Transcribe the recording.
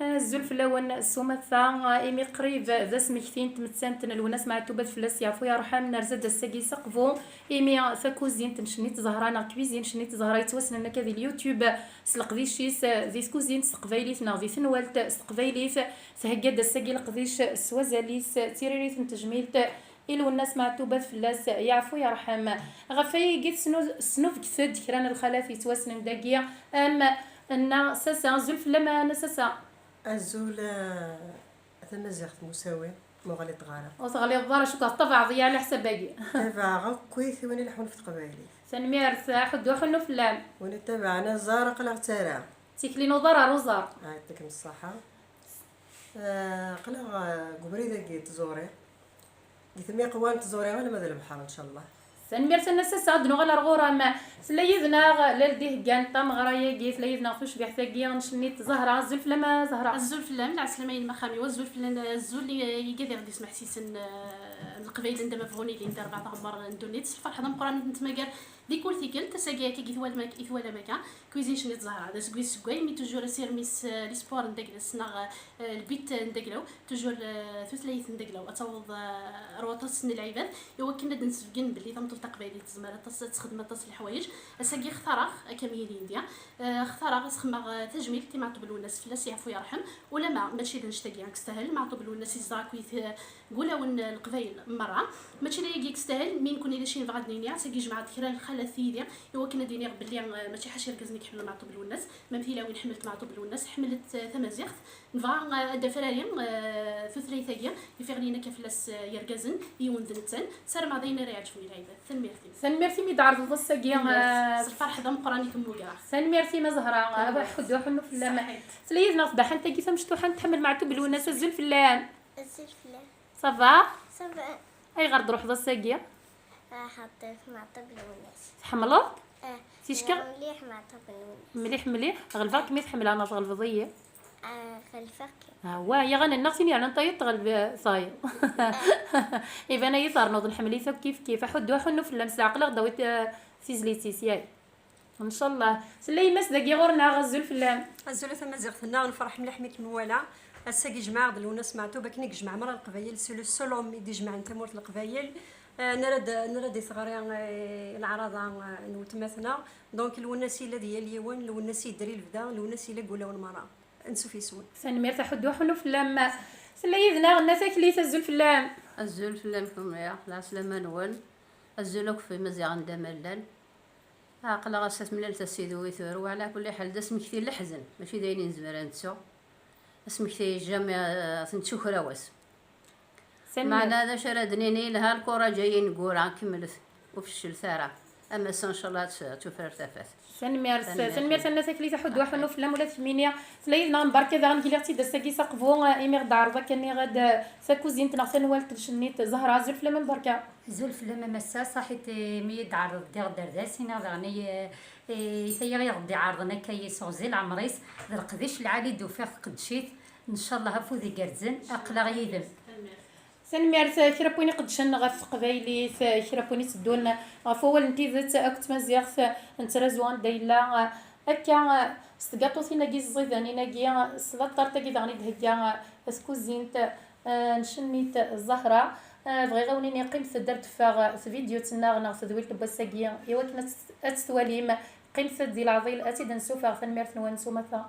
الزلف لون السمثة إيمي قريب ذا سمكتين تمتسانتن الوناس مع توبات فلاس يعفو يرحم نرزد الساقي سقفو إيمي ثاكوزين تنشنيت زهرانا كويزين شنيت زهرا يتوسن انك هذه اليوتيوب سلقديشيس ذي سكوزين سقفايليت نا ذي ثنوالت سقفايليت سهقاد الساقي لقديش سوازاليس تيريريت تجميلت إلو الناس مع توبات فلاس يعفو يرحم غفاي قيت سنوف كثد كران الخلافي توسن داقيا أن ساسا زلف لما نساسا الزول تمزيغت مساوي مغالي تغارة وصغلي الضارة شو طبع ضياع على حساب باقي تبع كويس وين لحون في قبايلي سنمير حدو حنو فلام وين تبعنا زارق الاغترا تيكلينو ضرر وزار يعطيكم الصحة قلع قبري ذاك تزوري قلت مي قوان تزوري غير ماذا البحر ان شاء الله سنمير سنسا دنو غلا رغورا ما سليذنا للديه كان طام غرايا قيت سليذنا فوش بيحتاجي نشنيت زهرة زلف لما زهرة الزلف لما العسلمين المخامي والزلف الزول اللي يقدر غادي يسمع سيسن القبيله عندما فغوني اللي ندير بعض عمر ندونيت الفرحه مقران نتماكر ديكول ثيكل تساقيا كي كيثوالا مكا كويزين شنيت زهرة هذا سكويس سكوي مي توجور سير ميس ليسبور ندقل السنغ البيت ندقلو توجور ثلاث ندقلو اتوض روطس العباد يوا كنا نسفقن باللي ضمطو تقبيلي تزمر تخدم تصل الحوايج اساقي اختراق كميلين ديا اختراق سخما تجميل تي معطو بالوناس فلاس يعفو يرحم ولا ماشي نشتاقي كستاهل معطو بالوناس يزراكويث قولا ون القبايل مره ماشي لا يجيك ستاهل مين كوني شي فغادنيا ساقي جماعه كرا الخلاثيه يوا كنا ديني باللي ماشي حاشي ركزني حمل معطو بالوناس ممثله وين حملت معطو بالوناس حملت ثمازيغ نفا دفراريا ثلاثيه يفغلينا كفلاس يركزن يون ذنتن سار ما دينا راه يعجبني العباد سنميرتي مي دعرض الساقيه الفرح دم قراني كموكا سنميرتي ما زهره حدو حنو في اللام سليذنا صباح انت كيف مشتوحه نتحمل معتو بالوناس الزل في اللام صافا اي غرد روح ذا الساقيه حطيت معطب بالوناس حملت تيشكا مليح معطب بالوناس مليح غلفاك مي تحمل انا شغل فضيه غلفك هو يا غنى النغسيني انا نطيط غلب صاير اذا انا يصار نوض نحمليثا كيف حدو حنو في اللمس عقل دويت سيزليتي سياي ان شاء الله سلي مس داكي غورنا غزل في اللام الزول ثما زغتنا نفرح مليح ميت مولا الساقي جماعه الوناس معتو باك نجمع مرا القبايل سولو سولوم يدي جمع انت مورت القبايل نرد صغاري العراضه نوتماثنا دونك الوناسي الذي اليوان الوناسي دري البدا الوناسي لا قولا والمرا انسو في سون سنمير تحدو حنو في اللام سليذنا الناس كلي تزل في اللام الزول في اللام كم لا سلامه نول الزولك في مزيان دملل عقل غاسات ملال تسيدو ويثور وعلى كل حال داس مكثير لحزن ماشي دايرين زمران نتسو اسم كثير جامع تنتشوك رواس معنا هذا شردنيني لها الكرة جايين نقول عن كملت وفي الشلثارة اما ان شاء الله تشوف ارتفات سنمير الناس كلي تحدو حنو في اللام ولا ثمانية سليذنا نبارك ذا غنكليغتي دساكي سقفو ايميغ دعرضا كاني غاد ساكوزين تنغسل والد شنيت زهرة زلف لما مباركة زلف لما مسا صحيت ميد عرض دير درداسينا غني ثيغي غدي عرضنا كي سوزيل عمريس القديش العالي دوفاق قدشيت ان شاء الله هفو ذي قرزن اقلا غيدم سنمير كرابوني قدشن غف قبايلي كرابوني تدون غفول انتي ذات اكت مزيغ نترازوان دايلا هكا استقاطو ثينا كي الزيداني ناكيا سلاطار تاكي دغني دهكا سكوزينت نشنيت الزهرة بغي غاوني نقيم درت فاغ في فيديو تناغنا في ذويل تبساكيا ايوا كنا اتستواليم قيم ديال العضيل اتي دنسو فاغ فنمير ثنوان سومثا